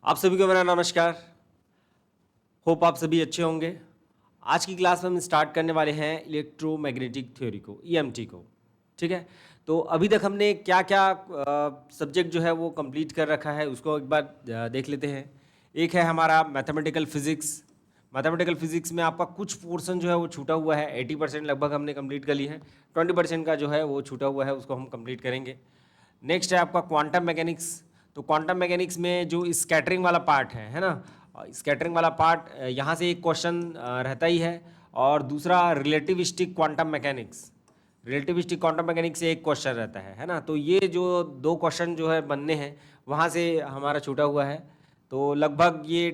आप सभी को मेरा नमस्कार। होप आप सभी अच्छे होंगे। आज की क्लास में हम स्टार्ट करने वाले हैं इलेक्ट्रोमैग्नेटिक थ्योरी को, ईएमटी को। ठीक है, तो अभी तक हमने क्या क्या सब्जेक्ट जो है वो कंप्लीट कर रखा है उसको एक बार देख लेते हैं। एक है हमारा मैथमेटिकल फिजिक्स। मैथमेटिकल फिजिक्स में आपका कुछ पोर्शन जो है वो छूटा हुआ है, 80% लगभग हमने कंप्लीट कर ली है। 20% का जो है वो छूटा हुआ है, उसको हम कंप्लीट करेंगे। नेक्स्ट है आपका क्वांटम मैकेनिक्स। तो क्वांटम मैकेनिक्स में जो स्कैटरिंग वाला पार्ट है ना, स्कैटरिंग वाला पार्ट यहाँ से एक क्वेश्चन रहता ही है। और दूसरा relativistic quantum mechanics, relativistic quantum mechanics से एक क्वेश्चन रहता है ना। तो ये जो दो क्वेश्चन जो है बनने हैं वहाँ से हमारा छूटा हुआ है। तो लगभग ये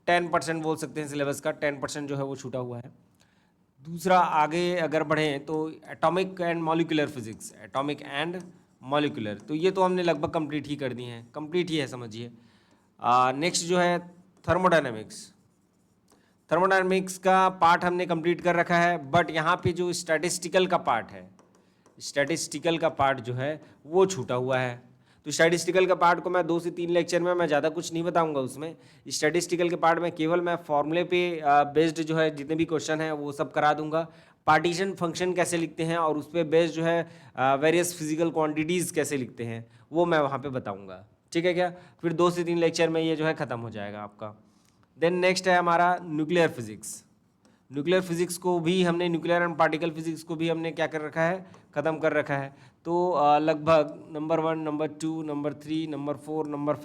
10% बोल सकते हैं सिलेबस का, 10% जो है वो छूटा हुआ है। दूसरा आगे अगर बढ़ें तो atomic and molecular physics, atomic and molecular, तो ये तो हमने लगभग कंप्लीट ही कर दी हैं, कंप्लीट ही है समझिए। नेक्स्ट जो है थर्मोडायनेमिक्स। थर्मोडायनेमिक्स का पार्ट हमने कंप्लीट कर रखा है, बट यहाँ पे जो स्टैटिस्टिकल का पार्ट है, स्टैटिस्टिकल का पार्ट जो है वो छूटा हुआ है। तो स्टैटिस्टिकल का पार्ट को मैं 2 से 3 लेक्चर में मैं ज़्यादा कुछ नहीं बताऊंगा। उसमें स्टैटिस्टिकल के पार्ट में केवल मैं फॉर्मूले पे बेस्ड जो है जितने भी क्वेश्चन हैं वो सब करा दूंगा। पार्टीशन फंक्शन कैसे लिखते हैं और उस पर बेस्ड जो है वेरियस फिजिकल क्वांटिटीज़ कैसे लिखते हैं वो मैं वहाँ पे बताऊँगा। ठीक है क्या? फिर 2 से 3 लेक्चर में ये जो है ख़त्म हो जाएगा आपका। देन नेक्स्ट है हमारा न्यूक्लियर फिजिक्स। न्यूक्लियर फिजिक्स को भी हमने, न्यूक्लियर एंड पार्टिकल फिजिक्स को भी हमने क्या कर रखा है, ख़त्म कर रखा है। तो लगभग number 1, number 2, number 3, number 4, number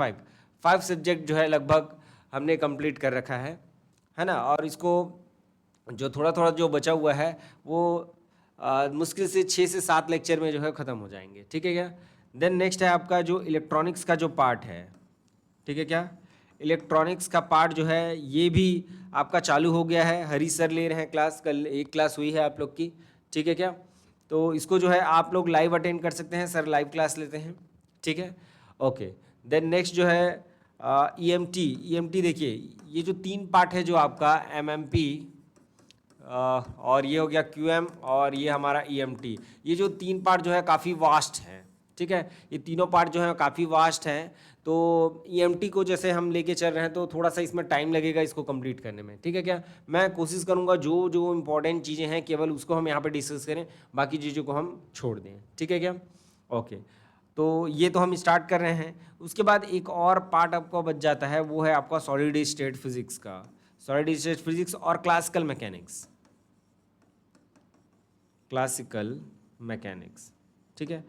5 subject जो है लगभग हमने कंप्लीट कर रखा है ना। और इसको जो थोड़ा थोड़ा जो बचा हुआ है वो मुश्किल से 6 से 7 लेक्चर में जो है ख़त्म हो जाएंगे। ठीक है क्या? देन नेक्स्ट है आपका जो इलेक्ट्रॉनिक्स का जो पार्ट है। ठीक है क्या? इलेक्ट्रॉनिक्स का पार्ट जो है ये भी आपका चालू हो गया है। हरी सर ले रहे हैं क्लास, कल एक क्लास हुई है आप लोग की। ठीक है क्या? तो इसको जो है आप लोग लाइव अटेंड कर सकते हैं, सर लाइव क्लास लेते हैं। ठीक है, ओके। देन नेक्स्ट जो है ईएमटी। ईएमटी देखिए, ये जो 3 पार्ट है जो आपका एमएमपी और ये हो गया क्यूएम और ये हमारा ईएमटी, ये जो 3 पार्ट जो है काफ़ी वास्ट हैं। ठीक है, ये तीनों पार्ट जो है काफ़ी वास्ट हैं। तो ईएमटी को जैसे हम लेके चल रहे हैं तो थोड़ा सा इसमें टाइम लगेगा इसको कंप्लीट करने में। ठीक है क्या? मैं कोशिश करूंगा जो जो इंपॉर्टेंट चीज़ें हैं केवल उसको हम यहाँ पे डिस्कस करें, बाकी चीज़ों को हम छोड़ दें। ठीक है क्या? ओके, तो ये तो हम स्टार्ट कर रहे हैं। उसके बाद एक और पार्ट आपका बच जाता है, वो है आपका सॉलिड स्टेट फिजिक्स का, सॉलिड स्टेट फिजिक्स और क्लासिकल मैकेनिक्स, क्लासिकल मैकेनिक्स। ठीक है,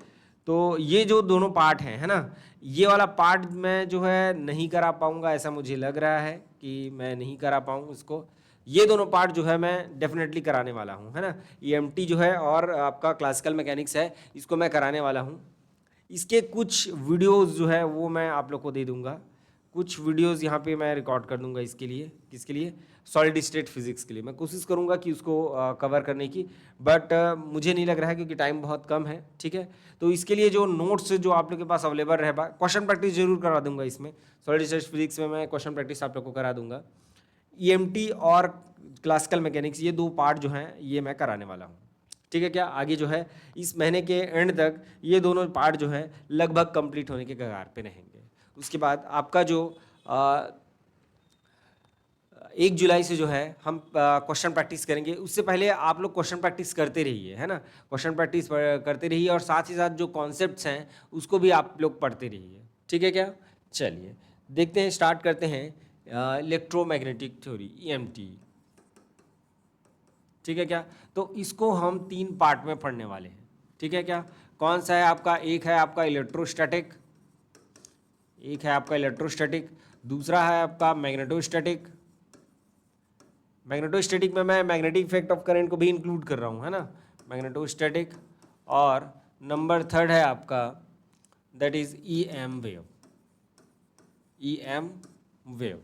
तो ये जो दोनों पार्ट हैं, है ना, ये वाला पार्ट मैं जो है नहीं करा पाऊंगा, ऐसा मुझे लग रहा है कि मैं नहीं करा पाऊँ इसको। ये दोनों पार्ट जो है मैं डेफिनेटली कराने वाला हूँ, है ना। ईएमटी जो है और आपका क्लासिकल मैकेनिक्स है, इसको मैं कराने वाला हूँ। इसके कुछ वीडियोस जो है वो मैं आप लोग को दे दूंगा, कुछ वीडियोस यहाँ पे मैं रिकॉर्ड कर दूंगा इसके लिए। किसके लिए? सॉलिड स्टेट फिजिक्स के लिए। मैं कोशिश करूंगा कि उसको कवर करने की, बट मुझे नहीं लग रहा है क्योंकि टाइम बहुत कम है। ठीक है, तो इसके लिए जो नोट्स जो आप लोग के पास अवेलेबल रहे, क्वेश्चन प्रैक्टिस जरूर करा दूंगा इसमें। सॉलिड स्टेट फिजिक्स में मैं क्वेश्चन प्रैक्टिस आप लोग को करा दूंगा। ईएमटी और क्लासिकल मैकेनिक्स ये 2 पार्ट जो हैं ये मैं कराने वाला हूँ। ठीक है क्या? आगे जो है इस महीने के एंड तक ये दोनों पार्ट जो है लगभग कंप्लीट होने के कगार पे रहेंगे। उसके बाद आपका जो 1 जुलाई से जो है हम क्वेश्चन प्रैक्टिस करेंगे। उससे पहले आप लोग क्वेश्चन प्रैक्टिस करते रहिए, है ना, क्वेश्चन प्रैक्टिस करते रहिए और साथ ही साथ जो कॉन्सेप्ट्स हैं उसको भी आप लोग पढ़ते रहिए। ठीक है क्या? चलिए देखते हैं, स्टार्ट करते हैं इलेक्ट्रोमैग्नेटिक थ्योरी, ईएमटी। ठीक है क्या? तो इसको हम 3 पार्ट में पढ़ने वाले हैं। ठीक है क्या? कौन सा है आपका? एक है आपका इलेक्ट्रोस्टैटिक, एक है आपका इलेक्ट्रोस्टैटिक, दूसरा है आपका मैग्नेटोस्टैटिक। मैग्नेटोस्टैटिक में मैं मैग्नेटिक इफेक्ट ऑफ करंट को भी इंक्लूड कर रहा हूँ, है ना, मैग्नेटोस्टैटिक। और नंबर 3 है आपका that is EM wave, EM wave.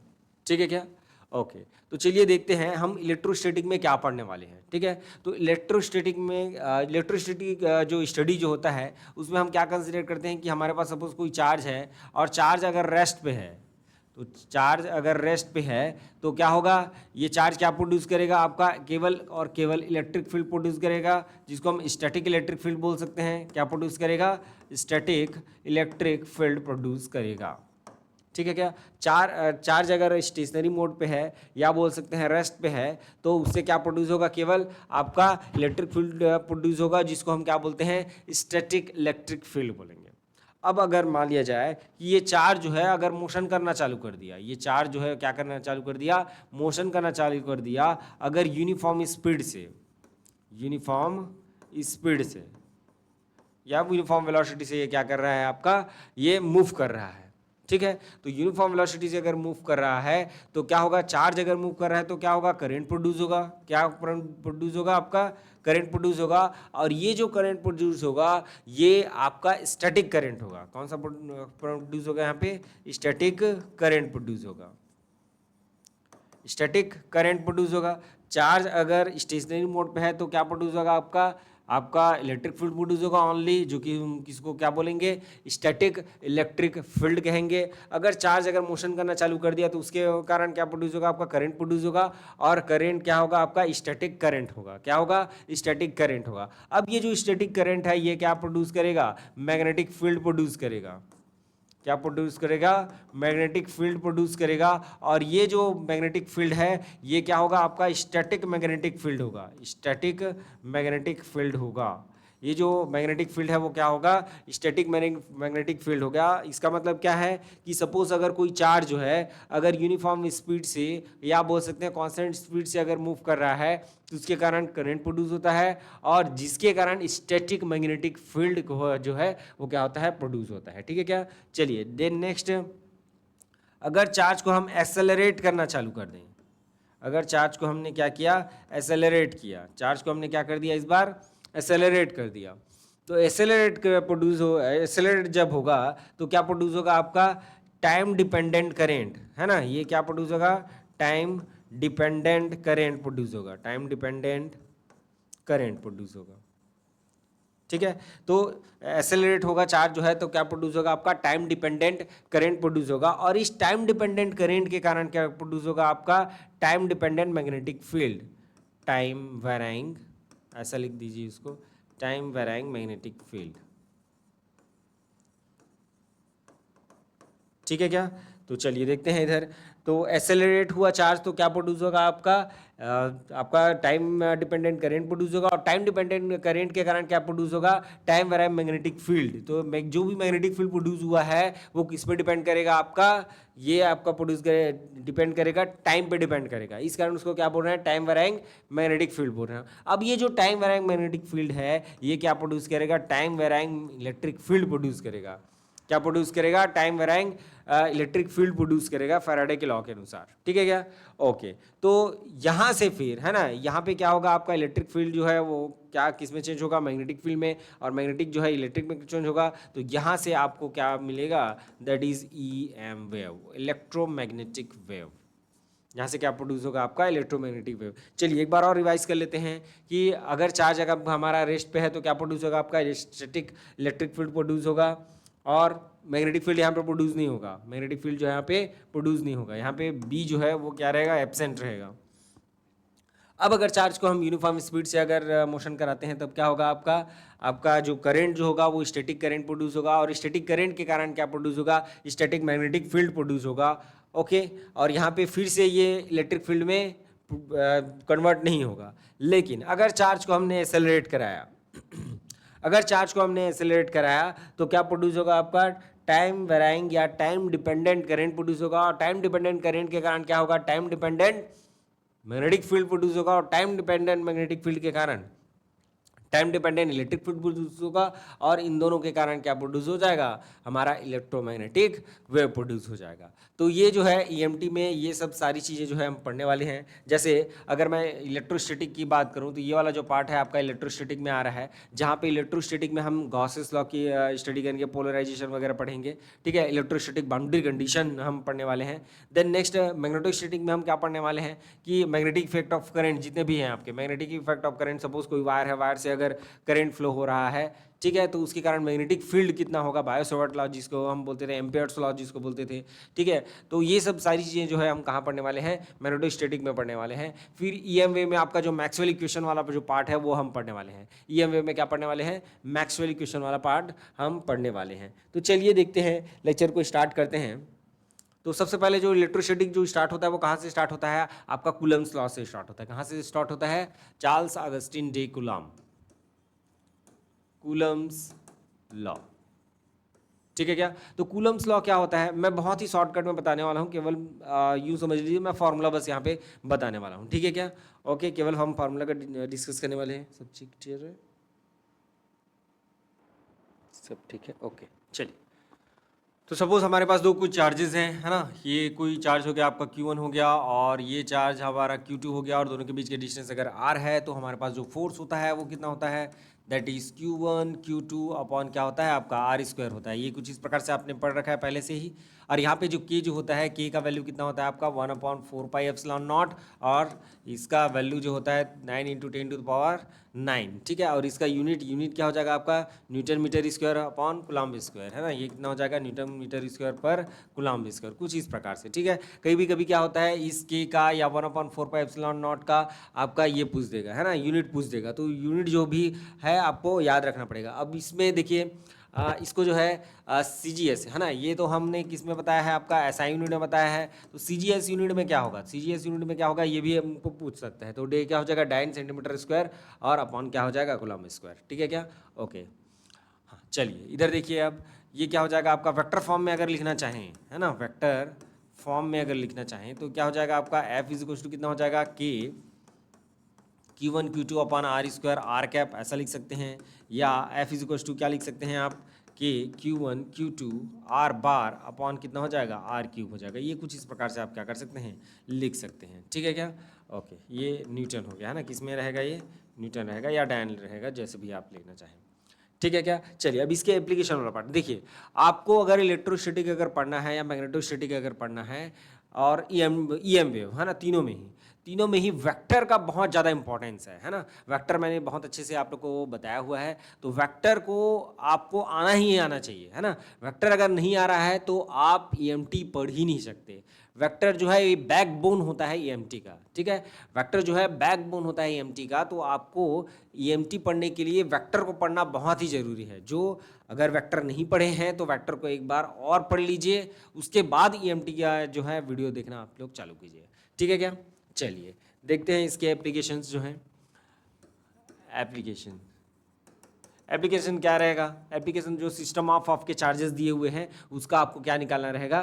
ठीक है क्या? ओके, तो चलिए देखते हैं हम इलेक्ट्रोस्टैटिक में क्या पढ़ने वाले हैं। ठीक है, तो इलेक्ट्रोस्टैटिक में इलेक्ट्रोस्टैटिक जो स्टडी जो होता है उसमें हम क्या कंसिडर करते हैं कि हमारे पास सपोज कोई चार्ज है और चार्ज अगर रेस्ट पे है, तो चार्ज अगर रेस्ट पे है तो क्या होगा, ये चार्ज क्या प्रोड्यूस करेगा आपका, केवल और केवल इलेक्ट्रिक फील्ड प्रोड्यूस करेगा, जिसको हम स्टैटिक इलेक्ट्रिक फील्ड बोल सकते हैं। क्या प्रोड्यूस करेगा? स्टैटिक इलेक्ट्रिक फील्ड प्रोड्यूस करेगा। ठीक है क्या। चार्ज अगर स्टेशनरी मोड पे है या बोल सकते हैं रेस्ट पे है, तो उससे क्या प्रोड्यूस होगा, केवल आपका इलेक्ट्रिक फील्ड प्रोड्यूस होगा, जिसको हम क्या बोलते हैं, स्टैटिक इलेक्ट्रिक फील्ड बोलेंगे। अब अगर मान लिया जाए कि ये चार्ज जो है अगर मोशन करना चालू कर दिया, ये चार्ज जो है क्या करना चालू कर दिया, मोशन करना चालू कर दिया, अगर यूनिफॉर्म स्पीड से या यूनिफॉर्म वेलोसिटी से ये क्या कर रहा है आपका, ये मूव कर रहा है। ठीक है, तो यूनिफॉर्म वेलोसिटी से अगर मूव कर रहा है तो क्या होगा, चार्ज अगर मूव कर रहा है तो क्या होगा, करंट प्रोड्यूस होगा। क्या प्रोड्यूस होगा, आपका करंट प्रोड्यूस होगा। और ये जो करंट प्रोड्यूस होगा ये आपका स्टैटिक करंट होगा। कौन सा प्रोड्यूस होगा, यहाँ पे स्टैटिक करंट प्रोड्यूस होगा, स्टैटिक करंट प्रोड्यूस होगा। चार्ज अगर स्टेशनरी मोड पे है तो क्या प्रोड्यूस होगा, आपका इलेक्ट्रिक फील्ड प्रोड्यूस होगा ओनली, जो कि हम किसको क्या बोलेंगे, स्टैटिक इलेक्ट्रिक फील्ड कहेंगे। अगर चार्ज अगर मोशन करना चालू कर दिया तो उसके कारण क्या प्रोड्यूस होगा, आपका करंट प्रोड्यूस होगा। और करंट क्या होगा, आपका स्टैटिक करंट होगा। क्या होगा, स्टैटिक करंट होगा। अब ये जो स्टैटिक करंट है ये क्या प्रोड्यूस करेगा, मैग्नेटिक फील्ड प्रोड्यूस करेगा। क्या प्रोड्यूस करेगा, मैग्नेटिक फील्ड प्रोड्यूस करेगा। और ये जो मैग्नेटिक फील्ड है ये क्या होगा, आपका स्टैटिक मैग्नेटिक फील्ड होगा, स्टैटिक मैग्नेटिक फील्ड होगा। ये जो मैग्नेटिक फील्ड है वो क्या होगा, स्टैटिक मैग्नेटिक फील्ड हो गया। इसका मतलब क्या है कि सपोज अगर कोई चार्ज जो है अगर यूनिफॉर्म स्पीड से या बोल सकते हैं कांस्टेंट स्पीड से अगर मूव कर रहा है तो उसके कारण करंट प्रोड्यूस होता है, और जिसके कारण स्टैटिक मैग्नेटिक फील्ड जो है वो क्या होता है, प्रोड्यूस होता है। ठीक है क्या। चलिए देन नेक्स्ट, अगर चार्ज को हम एक्सेलरेट करना चालू कर दें, अगर चार्ज को हमने क्या किया, एक्सेलरेट किया, चार्ज को हमने क्या कर दिया, इस बार एक्सेलरेट कर दिया, तो एक्सेलरेट जब होगा तो क्या प्रोड्यूस होगा, आपका टाइम डिपेंडेंट करेंट, है ना। ये क्या प्रोड्यूस होगा, टाइम डिपेंडेंट करेंट प्रोड्यूस होगा, टाइम डिपेंडेंट करेंट प्रोड्यूस होगा। ठीक है, तो एक्सेलरेट होगा चार्ज जो है तो क्या प्रोड्यूस होगा, आपका टाइम डिपेंडेंट करंट प्रोड्यूस होगा। और इस टाइम डिपेंडेंट करंट के कारण क्या प्रोड्यूस होगा, आपका time dependent magnetic field, time varying, ऐसा लिख दीजिए इसको, टाइम वेराइंग मैग्नेटिक फील्ड। ठीक है क्या। तो चलिए देखते हैं इधर, तो एक्सेलरेट हुआ चार्ज तो क्या प्रोड्यूस होगा, आपका टाइम डिपेंडेंट करंट प्रोड्यूस होगा। और टाइम डिपेंडेंट करंट के कारण क्या प्रोड्यूस होगा, टाइम वेराइंग मैग्नेटिक फील्ड। तो जो भी मैग्नेटिक फील्ड प्रोड्यूस हुआ है वो किस पे डिपेंड करेगा, आपका ये आपका डिपेंड करेगा, टाइम पे डिपेंड करेगा। इस कारण उसको क्या बोल रहे हैं, टाइम वेराइंग मैग्नेटिक फील्ड बोल रहे हैं। अब ये जो टाइम वेराइंग मैग्नेटिक फील्ड है ये क्या प्रोड्यूस करेगा, time varying electric field produce करेगा। क्या प्रोड्यूस करेगा, time varying electric field produce करेगा फैराडे के लॉ के अनुसार। ठीक है क्या, ओके। तो यहाँ से फिर है ना, यहाँ पे क्या होगा, आपका इलेक्ट्रिक फील्ड जो है वो क्या किस में चेंज होगा, मैग्नेटिक फील्ड में, और मैग्नेटिक जो है इलेक्ट्रिक में चेंज होगा। तो यहाँ से आपको क्या मिलेगा, that is EM wave, electromagnetic wave. यहाँ से क्या प्रोड्यूस होगा, आपका इलेक्ट्रोमैग्नेटिक वेव। चलिए एक बार और रिवाइज कर लेते हैं कि अगर चार्ज अगर हमारा रेस्ट पे है तो क्या प्रोड्यूस होगा, आपका स्टैटिक इलेक्ट्रिक फील्ड प्रोड्यूस होगा, और मैग्नेटिक फील्ड यहाँ पे प्रोड्यूस नहीं होगा, मैग्नेटिक फील्ड जो है यहाँ पे प्रोड्यूस नहीं होगा। यहाँ पे बी जो है वो क्या रहेगा, एब्सेंट रहेगा। अब अगर चार्ज को हम यूनिफॉर्म स्पीड से अगर मोशन कराते हैं तब क्या होगा, आपका जो करंट जो होगा वो स्टैटिक करंट प्रोड्यूस होगा, और स्टैटिक करंट के कारण क्या प्रोड्यूस होगा, स्टैटिक मैग्नेटिक फील्ड प्रोड्यूस होगा। ओके, और यहाँ पे फिर से ये इलेक्ट्रिक फील्ड में कन्वर्ट नहीं होगा। लेकिन अगर चार्ज को हमने एक्सेलरेट कराया अगर चार्ज को हमने एक्सेलरेट कराया तो क्या प्रोड्यूस होगा, आपका टाइम वेराइंग या टाइम डिपेंडेंट करंट प्रोड्यूस होगा। और टाइम डिपेंडेंट करंट के कारण क्या होगा, time dependent magnetic field produce होगा। और टाइम डिपेंडेंट मैग्नेटिक फील्ड के कारण time dependent electric field produce होगा। और इन दोनों के कारण क्या प्रोड्यूस हो जाएगा, हमारा इलेक्ट्रोमैग्नेटिक वेव प्रोड्यूस हो जाएगा। तो ये जो है EMT में ये सब सारी चीज़ें जो है हम पढ़ने वाले हैं। जैसे अगर मैं इलेक्ट्रोस्टैटिक की बात करूं तो ये वाला जो पार्ट है आपका इलेक्ट्रोस्टैटिक में आ रहा है, जहाँ पे इलेक्ट्रोस्टैटिक में हम गॉसेस लॉ की स्टडी करेंगे, पोलराइजेशन वगैरह पढ़ेंगे। ठीक है, इलेक्ट्रोस्टैटिक बाउंड्री कंडीशन हम पढ़ने वाले हैं। देन नेक्स्ट मैग्नेटोस्टैटिक में हम क्या पढ़ने वाले हैं कि मैग्नेटिक इफेक्ट ऑफ करंट जितने भी हैं आपके, magnetic effect of current, suppose कोई वायर है, वायर से अगर करंट फ्लो हो रहा है, ठीक है, तो उसके कारण मैग्नेटिक फील्ड कितना होगा, बायो-सैवर्ट लॉ जिसको हम बोलते थे, एम्पियर्स लॉ जिसको बोलते थे। ठीक है, तो ये सब सारी चीज़ें जो है हम कहाँ पढ़ने वाले हैं, मैग्नेटोस्टैटिक में पढ़ने वाले हैं। फिर EM वेव में आपका जो मैक्सवेल इक्वेशन वाला जो पार्ट है वो हम पढ़ने वाले हैं। EM वेव में क्या पढ़ने वाले हैं, मैक्सवेल इक्वेशन वाला पार्ट हम पढ़ने वाले हैं। तो चलिए देखते हैं, लेक्चर को स्टार्ट करते हैं। तो सबसे पहले जो इलेक्ट्रोस्टैटिक जो स्टार्ट होता है वो कहाँ से स्टार्ट होता है, आपका कूलम्स लॉ से स्टार्ट होता है। कहाँ से स्टार्ट होता है, Charles Augustine day coulomb, Coulomb's law, ठीक है क्या। तो कूलम्स लॉ क्या होता है, मैं बहुत ही शॉर्टकट में बताने वाला हूँ, केवल यूँ समझ लीजिए मैं फार्मूला बस यहाँ पे बताने वाला हूँ, ठीक है क्या। ओके, केवल हम फार्मूला का डिस्कस करने वाले हैं। सब ठीक क्लियर है, सब ठीक है, ओके चलिए। तो सपोज हमारे पास दो कुछ चार्जेस हैं, है ना, ये कोई चार्ज हो गया आपका Q1 हो गया, और ये चार्ज हमारा Q2 हो गया, और दोनों के बीच के डिस्टेंस अगर R है तो हमारे पास जो फोर्स होता है वो कितना होता है, that is Q1 Q2 upon क्या होता है आपका R स्क्वायर होता है। ये कुछ इस प्रकार से आपने पढ़ रखा है पहले से ही। और यहाँ पे जो K जो होता है, K का वैल्यू कितना होता है आपका 1/4πε0, और इसका वैल्यू जो होता है 9 × 10⁹, ठीक है। और इसका यूनिट क्या हो जाएगा आपका, newton metre square upon coulomb square, है ना। ये कितना हो जाएगा, न्यूटन मीटर स्क्वायर पर कूलम्ब स्क्वायर, कुछ इस प्रकार से, ठीक है। कभी क्या होता है, इस K का या 1/4πε0 का आपका ये पूछ देगा, है ना, यूनिट पूछ देगा। तो यूनिट जो भी है आपको याद रखना पड़ेगा। अब इसमें देखिए इसको जो है CGS, है ना, ये तो हमने किस में बताया है, आपका SI यूनिट में बताया है। तो CGS यूनिट में क्या होगा, CGS यूनिट में क्या होगा, ये भी हमको पूछ सकता है। तो डे क्या हो जाएगा, डाइन सेंटीमीटर स्क्वायर, और अपॉन क्या हो जाएगा, कूलम्ब स्क्वायर, ठीक है क्या, ओके। हाँ चलिए इधर देखिए, अब ये क्या हो जाएगा आपका, वेक्टर फॉर्म में अगर लिखना चाहें, है ना, वेक्टर फॉर्म में अगर लिखना चाहें तो क्या हो जाएगा आपका, F = कितना हो जाएगा, Q1 Q2 upon R square R cap, ऐसा लिख सकते हैं। या F = क्या लिख सकते हैं आप, कि Q1 Q2 R bar upon कितना हो जाएगा, R क्यूब हो जाएगा। ये कुछ इस प्रकार से आप क्या कर सकते हैं, लिख सकते हैं, ठीक है क्या, ओके। ये न्यूटन हो गया, है ना, किस में रहेगा, ये न्यूटन रहेगा या डायन रहेगा, जैसे भी आप लिखना चाहें, ठीक है क्या। चलिए अब इसके एप्लीकेशन वाला पार्ट देखिए। आपको अगर इलेक्ट्रोस्टैटिक अगर पढ़ना है या मैग्नेटोस्टैटिक अगर पढ़ना है, और EM वेव, है ना, तीनों में ही वेक्टर का बहुत ज़्यादा इंपॉर्टेंस है ना। वेक्टर मैंने बहुत अच्छे से आप लोग को बताया हुआ है। तो वेक्टर को आपको आना ही आना चाहिए, है ना। वेक्टर अगर नहीं आ रहा है तो आप EMT पढ़ ही नहीं सकते। वेक्टर जो है ये बैकबोन होता है EMT का, ठीक है। वेक्टर जो है बैकबोन होता है EMT का। तो आपको EMT पढ़ने के लिए वेक्टर को पढ़ना बहुत ही ज़रूरी है। जो अगर वेक्टर नहीं पढ़े हैं तो वेक्टर को एक बार और पढ़ लीजिए, उसके बाद EMT का जो है वीडियो देखना आप लोग चालू कीजिए, ठीक है क्या। चलिए देखते हैं इसके एप्लीकेशंस जो हैं। एप्लीकेशन क्या रहेगा, एप्लीकेशन जो सिस्टम ऑफ आपके चार्जेस दिए हुए हैं उसका आपको क्या निकालना रहेगा,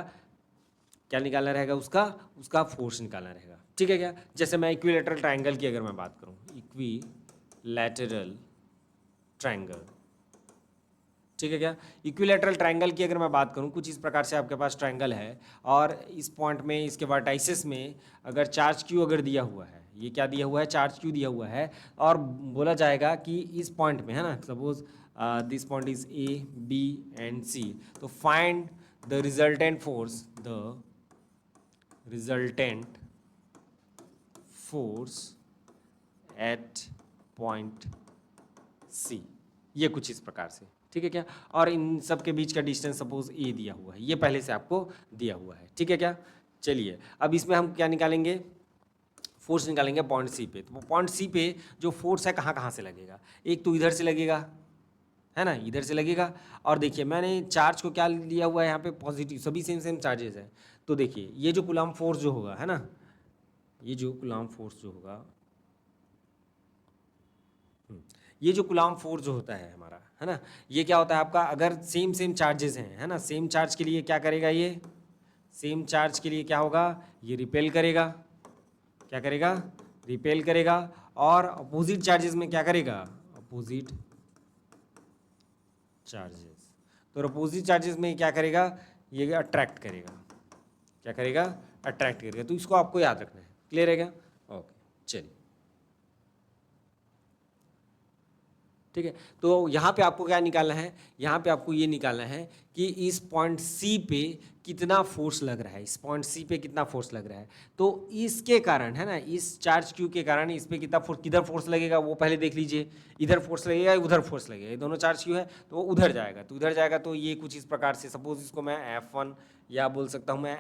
उसका फोर्स निकालना रहेगा, ठीक है क्या। जैसे मैं इक्विलैटरल ट्रायंगल की अगर मैं बात करूं, इक्विलैटरल ट्रायंगल, ठीक है क्या। इक्विलैटरल ट्रायंगल की अगर मैं बात करूं, कुछ इस प्रकार से आपके पास ट्रायंगल है, और इस पॉइंट में इसके वर्टाइसिस में अगर चार्ज Q अगर दिया हुआ है, ये क्या दिया हुआ है, चार्ज Q दिया हुआ है, और बोला जाएगा कि इस पॉइंट में, है ना, suppose this point is A B and C, तो find the resultant force at point C, ये कुछ इस प्रकार से, ठीक है क्या। और इन सब के बीच का डिस्टेंस सपोज A दिया हुआ है, ये पहले से आपको दिया हुआ है, ठीक है क्या। चलिए अब इसमें हम क्या निकालेंगे, फोर्स निकालेंगे पॉइंट C पे। तो पॉइंट C पे जो फोर्स है कहाँ से लगेगा, एक तो इधर से लगेगा, है ना, इधर से लगेगा। और देखिए मैंने चार्ज को क्या लिया हुआ है यहाँ पे, पॉजिटिव, सभी सेम चार्जेस है। तो देखिए ये जो कूलम्ब फोर्स जो होगा, है ना, ये जो कूलम्ब फोर्स जो होगा, ये जो कूलम्ब फोर्स जो होता है हमारा, है ना, ये क्या होता है आपका, अगर सेम चार्जेस हैं, है ना, सेम चार्ज के लिए क्या करेगा, ये सेम चार्ज के लिए क्या होगा, ये रिपेल करेगा, क्या करेगा, रिपेल करेगा। और अपोजिट चार्जेस में क्या करेगा, अपोजिट चार्जेस, तो अपोजिट चार्जेस में क्या करेगा, ये अट्रैक्ट करेगा, क्या करेगा, अट्रैक्ट करेगा। तो इसको आपको याद रखना है, क्लियर है क्या, ओके चलिए, ठीक है। तो यहाँ पे आपको क्या निकालना है, यहाँ पे आपको ये निकालना है कि इस पॉइंट C पे कितना फोर्स लग रहा है, इस पॉइंट C पे कितना फोर्स लग रहा है। तो इसके कारण, है ना, इस चार्ज Q के कारण इस पे कितना फोर्स, किधर फोर्स लगेगा वो पहले देख लीजिए। इधर फोर्स लगेगा, उधर फोर्स लगेगा, ये दोनों चार्ज Q है तो वो उधर जाएगा। तो ये कुछ इस प्रकार से, सपोज इसको मैं F1 या बोल सकता हूँ मैं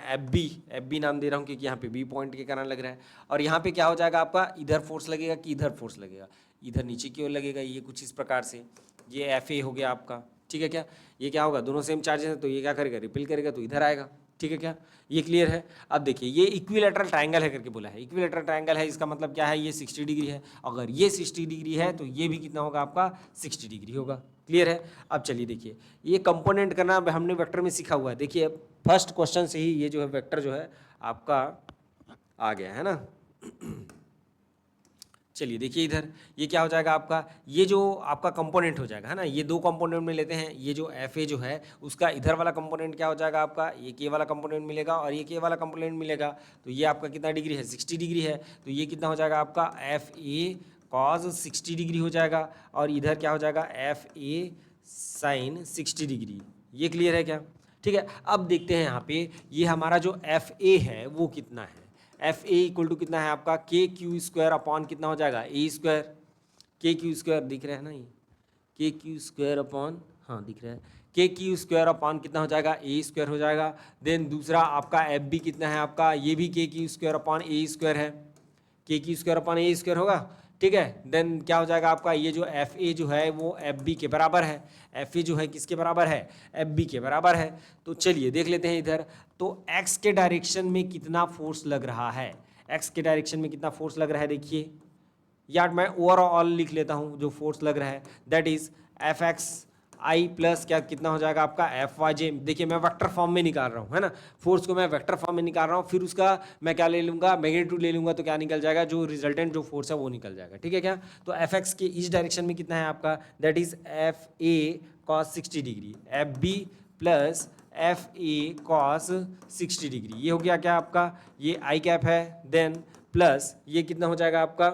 FB नाम दे रहा हूँ, क्योंकि यहाँ पे B पॉइंट के कारण लग रहा है। और यहाँ पे क्या हो जाएगा आपका, इधर फोर्स लगेगा कि इधर फोर्स लगेगा, इधर नीचे की ओर लगेगा, ये कुछ इस प्रकार से। ये FA हो गया आपका, ठीक है क्या। ये क्या होगा, दोनों सेम चार्जेस हैं तो ये क्या करेगा, रिपेल करेगा, तो इधर आएगा, ठीक है क्या, ये क्लियर है। अब देखिए ये इक्विलेटरल ट्रायंगल है करके बोला है, इक्विलेटरल ट्रायंगल है, इसका मतलब क्या है, ये 60 डिग्री है, अगर ये 60 डिग्री है तो ये भी कितना होगा आपका 60 डिग्री होगा। क्लियर है। अब चलिए देखिए ये कंपोनेंट करना हमने वेक्टर में सीखा हुआ है। देखिए फर्स्ट क्वेश्चन से ही ये जो है वेक्टर जो है आपका आ गया है ना। चलिए देखिए इधर ये क्या हो जाएगा आपका, ये जो आपका कंपोनेंट हो जाएगा है ना, ये दो कंपोनेंट में लेते हैं, ये जो एफ ए जो है उसका इधर वाला कंपोनेंट क्या हो जाएगा आपका, ये के वाला कंपोनेंट मिलेगा और ये के वाला कंपोनेंट मिलेगा, तो ये आपका कितना डिग्री है 60 डिग्री है, तो ये कितना हो जाएगा आपका एफ ए कॉज 60 डिग्री हो जाएगा, और इधर क्या हो जाएगा एफ ए साइन 60 डिग्री। ये क्लियर है क्या। ठीक है, अब देखते हैं यहाँ पे ये हमारा जो एफ ए है वो कितना है, एफ ए इक्वल टू कितना है आपका के क्यू स्क्वायर अपॉन कितना हो जाएगा ए स्क्वायर, के क्यू स्क्वायर दिख रहा है ना, ये के क्यू स्क्वायर अपॉन, हाँ दिख रहा है, के क्यू स्क्वायर अपॉन कितना हो जाएगा ए स्क्वायर हो जाएगा। देन दूसरा आपका एफ बी कितना है आपका, ये भी के क्यू स्क्वायर अपॉन ए स्क्वायर है, के क्यू स्क्वायर अपॉन ए स्क्वायर होगा। ठीक है, देन क्या हो जाएगा आपका, ये जो एफ ए जो है वो एफ बी के बराबर है, एफ ए जो है किसके बराबर है, एफ बी के बराबर है। तो चलिए देख लेते हैं इधर, तो एक्स के डायरेक्शन में कितना फोर्स लग रहा है, एक्स के डायरेक्शन में कितना फोर्स लग रहा है, देखिए यार मैं ओवरऑल लिख लेता हूँ जो फोर्स लग रहा है, that is F x I plus क्या कितना हो जाएगा आपका एफ वाई जे। देखिए मैं वेक्टर फॉर्म में निकाल रहा हूँ है ना, फोर्स को मैं वेक्टर फॉर्म में निकाल रहा हूँ, फिर उसका मैं क्या ले लूँगा मैग्नीट्यूड ले लूँगा, तो क्या निकल जाएगा, जो रिजल्टेंट जो फोर्स है वो निकल जाएगा। ठीक है क्या, तो एफ एक्स के इस डायरेक्शन में कितना है आपका, that is F A cos 60 degree, F B plus F A cos 60 degree, ये हो गया क्या आपका, ये आई कैप है, देन प्लस ये कितना हो जाएगा आपका,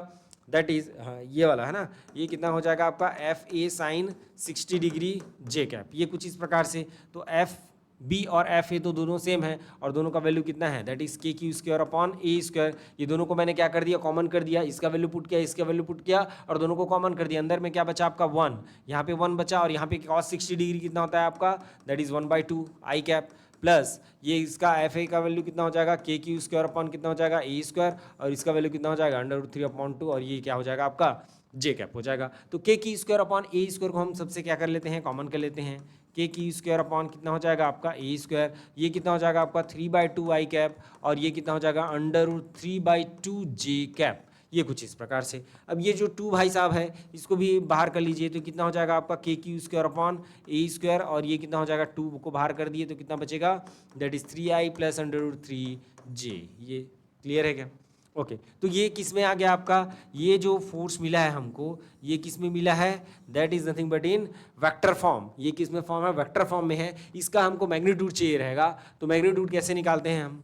दैट इज हाँ ये वाला है ना, ये कितना हो जाएगा आपका F A sine 60 degree J cap, ये कुछ इस प्रकार से। तो एफ बी और एफ ए तो दोनों सेम है और दोनों का वैल्यू कितना है, that is K Q square upon A square, ये दोनों को मैंने क्या कर दिया कॉमन कर दिया, इसका वैल्यू पुट किया इसका वैल्यू पुट किया और दोनों को कॉमन कर दिया, अंदर में क्या बचा आपका 1, यहाँ पे 1 बचा और यहाँ पे cos 60 डिग्री कितना होता है आपका, that is 1/2 I cap, plus ये इसका एफ ए का वैल्यू कितना हो जाएगा के क्यू स्क्वायर अपॉन कितना हो जाएगा ए स्क्वायर, और इसका वैल्यू कितना हो जाएगा √3/2, और ये क्या हो जाएगा आपका जे कैप हो जाएगा। तो के क्यू स्क्वायर अपॉन ए स्क्वायर को हम सबसे क्या कर लेते हैं कॉमन कर लेते हैं, के क्यू स्क्वायर अपॉन कितना हो जाएगा आपका ए स्क्वायर, ये कितना हो जाएगा आपका 3/2 आई कैप, और ये कितना हो जाएगा √3/2 जे कैप, ये कुछ इस प्रकार से। अब ये जो 2 भाई साहब है इसको भी बाहर कर लीजिए, तो कितना हो जाएगा आपका के क्यू स्क्वायर अपॉन ए स्क्वायर, और ये कितना हो जाएगा 2 को बाहर कर दिए तो कितना बचेगा, that is 3i plus √3j। ये क्लियर है क्या, ओके। तो ये किस में आ गया आपका, ये जो फोर्स मिला है हमको ये किस में मिला है, that is nothing but in vector form. ये किस में फॉर्म है, वेक्टर फॉर्म में है। इसका हमको मैग्नीट्यूड चाहिए रहेगा, तो मैग्नीट्यूड कैसे निकालते हैं हम,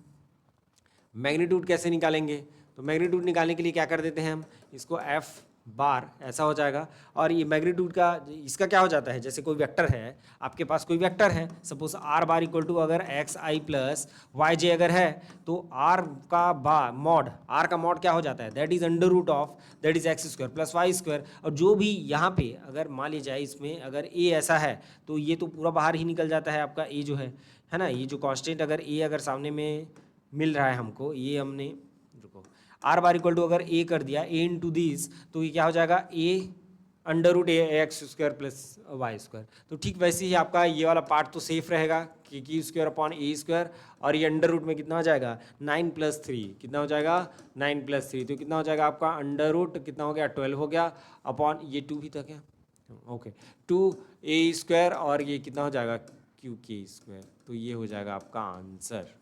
मैग्नीट्यूड कैसे निकालेंगे, तो मैग्नीट्यूड निकालने के लिए क्या कर देते हैं हम, इसको एफ बार ऐसा हो जाएगा, और ये मैग्नीट्यूड का इसका क्या हो जाता है, जैसे कोई वेक्टर है आपके पास, कोई वेक्टर है suppose R bar equal to अगर X I plus Y J अगर है, तो आर का बार मॉड, आर का मॉड क्या हो जाता है, that is under root of that is X square plus Y square, और जो भी यहाँ पे अगर मान लिया जाए इसमें अगर ए ऐसा है तो ये तो पूरा बाहर ही निकल जाता है आपका ए जो है ना, ये जो कॉन्स्टेंट अगर ए अगर सामने में मिल रहा है हमको, ये हमने रुको आर बार इक्वल टू अगर ए कर दिया ए इंटू दिस, तो ये क्या हो जाएगा A under root A X square plus Y square. तो ठीक वैसे ही आपका ये वाला पार्ट तो सेफ रहेगा कि क्यू स्क्वायर अपॉन ए स्क्वायर, और ये अंडर रूट में कितना हो जाएगा 9 + 3 कितना हो जाएगा 9 + 3, तो कितना हो जाएगा आपका अंडर रूट कितना हो गया 12 हो गया अपॉन ये 2 भी था क्या, ओके 2a स्क्वायर, और ये कितना हो जाएगा क्यू के स्क्वायर, तो ये हो जाएगा आपका आंसर।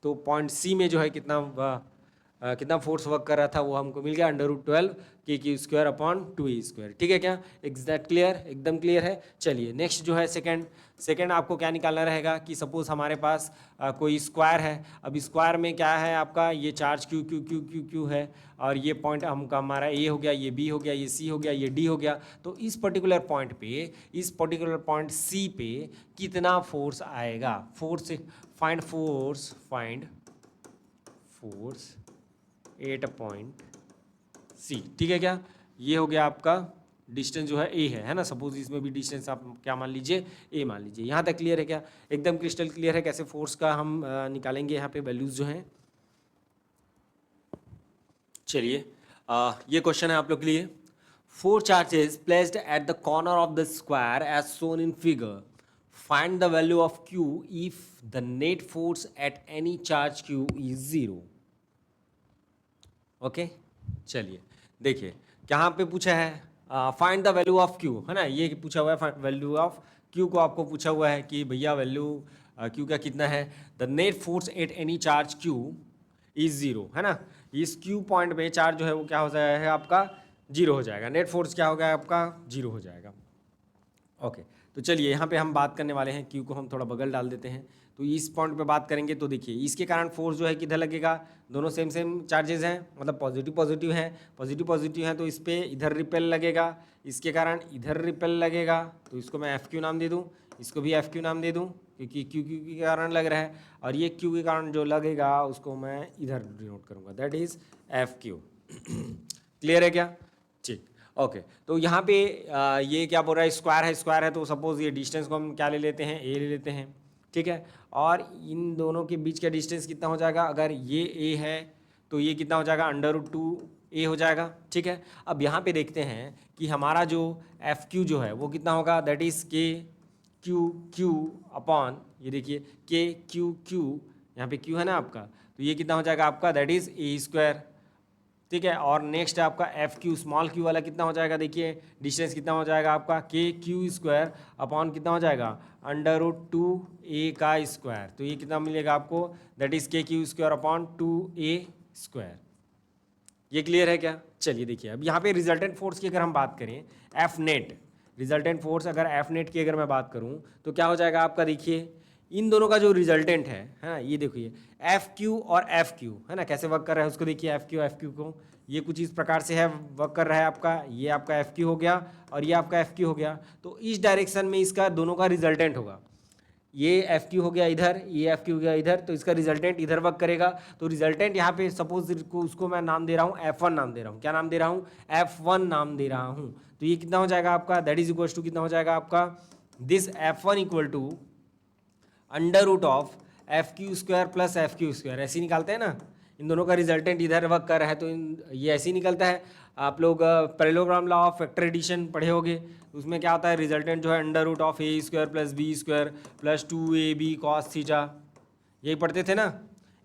तो पॉइंट सी में जो है कितना फोर्स वर्क कर रहा था वो हमको मिल गया √12 के Q square upon 2a square. ठीक है क्या, एग्जैक्ट क्लियर, एकदम क्लियर है। चलिए नेक्स्ट जो है सेकंड आपको क्या निकालना रहेगा कि सपोज हमारे पास कोई स्क्वायर है। अब स्क्वायर में क्या है आपका, ये charge Q Q Q Q Q है, और ये पॉइंट हमका हमारा ए हो गया, ये बी हो गया, ये सी हो गया, ये डी हो गया। तो इस पर्टिकुलर पॉइंट पे, इस पर्टिकुलर पॉइंट सी पे कितना फोर्स आएगा, find force at point C. ठीक है क्या, ये हो गया आपका डिस्टेंस जो है ए है ना, सपोज इसमें भी डिस्टेंस आप क्या मान लीजिए ए मान लीजिए। यहाँ तक क्लियर है क्या, एकदम क्रिस्टल क्लियर है कैसे फोर्स का हम निकालेंगे यहाँ पे वैल्यूज जो हैं। चलिए ये क्वेश्चन है आप लोग के लिए, 4 charges placed at the corner of the square as shown in figure, find the value of Q if the net force at any charge Q is 0। Okay, चलिए देखिए यहाँ पे पूछा है find the value of Q, है ना, ये पूछा हुआ है वैल्यू ऑफ Q को आपको पूछा हुआ है कि भैया वैल्यू Q का कितना है। The net force at any charge Q is 0, है ना। इस Q पॉइंट पे चार्ज जो है वो क्या हो जाएगा आपका 0 हो जाएगा, नेट फोर्स क्या होगा आपका 0 हो जाएगा। ओके, तो चलिए यहाँ पे हम बात करने वाले हैं Q को हम थोड़ा बगल डाल देते हैं। तो इस पॉइंट पे बात करेंगे तो देखिए इसके कारण फोर्स जो है किधर लगेगा, दोनों सेम सेम चार्जेस हैं, मतलब पॉजिटिव पॉजिटिव हैं, पॉजिटिव पॉजिटिव हैं तो इस पर इधर रिपेल लगेगा, इसके कारण इधर रिपेल लगेगा, तो इसको मैं एफ क्यू नाम दे दूँ, इसको भी एफ क्यू नाम दे दूँ क्योंकि क्यू क्यू के कारण लग रहा है, और ये क्यू के कारण जो लगेगा उसको मैं इधर डिनोट करूँगा, that is F Q. Clear है क्या? ठीक, ओके। तो यहाँ पे ये क्या बोल रहा है, स्क्वायर है तो सपोज ये डिस्टेंस को हम क्या ले लेते हैं, ए ले लेते हैं, ठीक है। और इन दोनों के बीच का डिस्टेंस कितना हो जाएगा, अगर ये ए है तो ये कितना हो जाएगा √2a हो जाएगा, ठीक है। अब यहाँ पे देखते हैं कि हमारा जो एफ क्यू जो है वो कितना होगा, दैट इज़ के क्यू क्यू अपॉन, ये देखिए के क्यू क्यू, यहाँ पे क्यू है ना आपका, तो ये कितना हो जाएगा आपका, दैट इज़ ए स्क्वायर, ठीक है। और नेक्स्ट है आपका एफ क्यू, स्मॉल क्यू वाला कितना हो जाएगा, देखिए डिस्टेंस कितना हो जाएगा आपका के क्यू स्क्वायर अपॉन कितना हो जाएगा √2a का स्क्वायर, तो ये कितना मिलेगा आपको, that is K Q square upon 2a square. ये क्लियर है क्या? चलिए देखिए अब यहाँ पे रिजल्टेंट फोर्स की अगर हम बात करें, एफ नेट रिजल्टेंट फोर्स, अगर एफ नेट की अगर मैं बात करूँ तो क्या हो जाएगा आपका, देखिए इन दोनों का जो रिजल्टेंट है ना, ये देखिए एफ क्यू और एफ क्यू, है ना, कैसे वर्क कर रहा है उसको देखिए, एफ क्यू को ये कुछ इस प्रकार से है वर्क कर रहा है आपका, ये आपका एफ क्यू हो गया और ये आपका एफ क्यू हो गया, तो इस डायरेक्शन में इसका दोनों का रिजल्टेंट होगा, ये एफ क्यू हो गया इधर, ये एफ क्यू हो गया इधर, तो इसका रिजल्टेंट इधर वर्क करेगा। तो रिजल्टेंट यहाँ पे सपोज उसको मैं नाम दे रहा हूँ F1 नाम दे रहा हूँ, क्या नाम दे रहा हूँ, F1 नाम दे रहा हूँ। तो ये कितना हो जाएगा आपका, दैट इज इक्वल टू कितना हो जाएगा आपका, दिस F1 इक्वल टू √ऑफ F Q square plus F Q square, ऐसे ही निकालते हैं ना, इन दोनों का रिजल्टेंट इधर वर्क कर रहा है तो ये ऐसे ही निकलता है। आप लोग parallelogram law of factor addition पढ़े होगे, उसमें क्या होता है, रिजल्टेंट जो है √ऑफ A square plus B square plus 2ab cos theta, यही पढ़ते थे ना,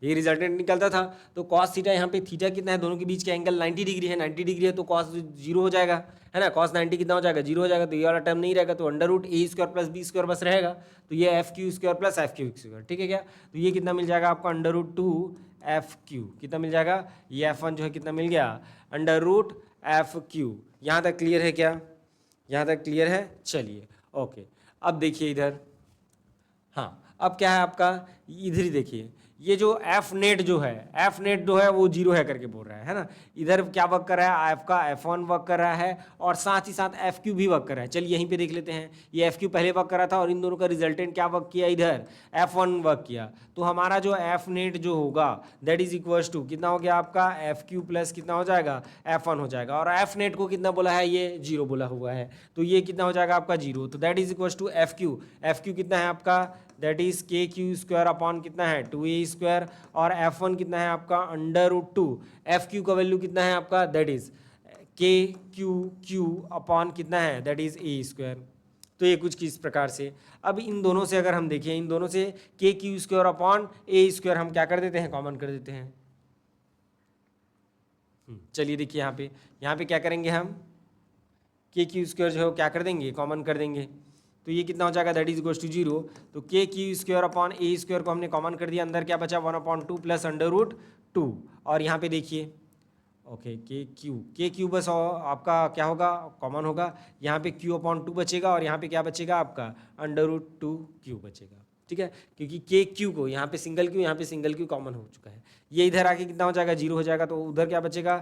ये रिजल्टेंट निकलता था। तो कॉस थीटा, यहाँ पे थीटा कितना है, दोनों के बीच का एंगल 90 डिग्री है, 90 डिग्री है तो कॉस 0 हो जाएगा, है ना, कॉस 90 कितना हो जाएगा 0 हो जाएगा, तो ये वाला टर्म नहीं रहेगा, तो √a square plus B square बस रहेगा, तो ये F Q square plus F Q square, ठीक है क्या। तो ये कितना मिल जाएगा आपका √2 एफ क्यू, कितना मिल जाएगा, ये F1 जो है कितना मिल गया √f क्यू। यहाँ तक क्लियर है क्या? यहाँ तक क्लियर है, चलिए ओके। अब देखिए इधर, हाँ अब क्या है आपका, इधर ही देखिए ये जो एफ नेट जो है वो 0 है करके बोल रहा है ना, इधर क्या वर्क कर रहा है, एफ का F1 वर्क कर रहा है और साथ ही साथ एफ क्यू भी वर्क कर रहा है। चलिए यहीं पे देख लेते हैं, ये एफ क्यू पहले वर्क कर रहा था और इन दोनों का रिजल्टेंट क्या वर्क किया, इधर F1 वर्क किया, तो हमारा जो एफ नेट जो होगा दैट इज इक्वल्स टू कितना हो गया आपका, एफ क्यू प्लस कितना हो जाएगा F1 हो जाएगा, और एफ नेट को कितना बोला है, ये 0 बोला हुआ है, तो ये कितना हो जाएगा आपका 0, तो that is equals to F Q कितना है आपका, that is K Q square upon कितना है 2a स्क्वायर, और F1 कितना है आपका √2, एफ क्यू का वैल्यू कितना है आपका, that is K Q Q upon कितना है, दैट इज a स्क्वायर। तो ये कुछ किस प्रकार से, अब इन दोनों से अगर हम देखें, इन दोनों से के Q square upon a square हम क्या कर देते हैं, कॉमन कर देते हैं। चलिए देखिए यहाँ पे क्या करेंगे हम, के क्यू स्क्वायर जो है वो क्या कर देंगे, कॉमन कर देंगे, तो ये कितना हो जाएगा, दैट इज इक्वल्स टू 0, तो के क्यू स्क्वायर अपॉन ए स्क्वायर को हमने कॉमन कर दिया, अंदर क्या बचा 1/2 प्लस √2, और यहाँ पे देखिए ओके के क्यू बस आपका क्या होगा, कॉमन होगा, यहाँ पे q/2 बचेगा और यहाँ पे क्या बचेगा आपका √2q बचेगा, ठीक है, क्योंकि के क्यू को यहाँ पे सिंगल क्यू, यहाँ पे सिंगल क्यू कॉमन हो चुका है, ये इधर आके कितना हो जाएगा 0 हो जाएगा, तो उधर क्या बचेगा